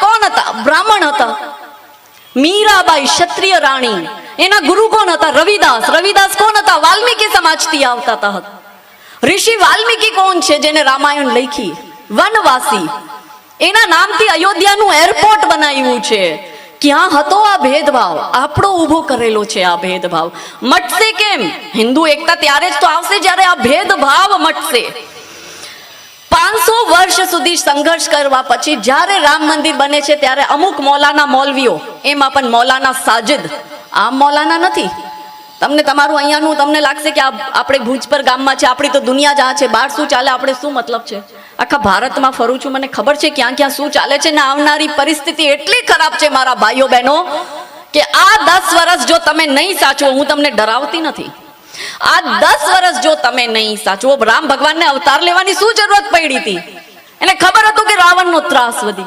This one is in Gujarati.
કોણ હતા? બ્રાહ્મણ હતા. મીરાબાઈ ક્ષત્રિય રાણી, એના ગુરુ કોણ હતા? રવિદાસ. રવિદાસ કોણ હતા? વાલ્મીકી સમાજથી આવતા હતા. ઋષિ વાલ્મીકી કોણ છે? જેને રામાયણ લખી. વનવાસી, એના નામથી અયોધ્યાનું એરપોર્ટ બનાવ્યું છે. ક્યાં હતો આ ભેદભાવ? આપણો ઊભો કરેલો છે આ ભેદભાવ. મટશે કેમ? હિન્દુ એકતા ત્યારે જ તો આવશે જ્યારે આ ભેદભાવ મટશે. 500 વર્ષ સુધી સંઘર્ષ કરવા પછી જ્યારે રામ મંદિર બને છે ત્યારે અમુક મૌલાના મૌલવીઓ, એમાં પણ મૌલાના સાજિદ, આમ મૌલાના નથી. તમને તમારું અહીંયાનું તમને લાગશે કે આપણે ભુજ પર ગામમાં છે, આપણી તો દુનિયા જ આ છે, બહાર શું ચાલે આપણે શું મતલબ છે? આખા ભારતમાં ફરું છું, મને ખબર છે ક્યાં ક્યાં શું ચાલે છે. ને આવનારી પરિસ્થિતિ એટલી ખરાબ છે મારા ભાઈઓ બહેનો કે આ 10 વર્ષ જો તમે નહીં સાચવો, હું તમને ડરાવતી નથી, આ 10 વર્ષ જો તમે નહીં સાચવો, રામ ભગવાનને અવતાર લેવાની શું જરૂરત પડી હતી? એને ખબર હતું કે રાવણનો ત્રાસ વધી ગયો.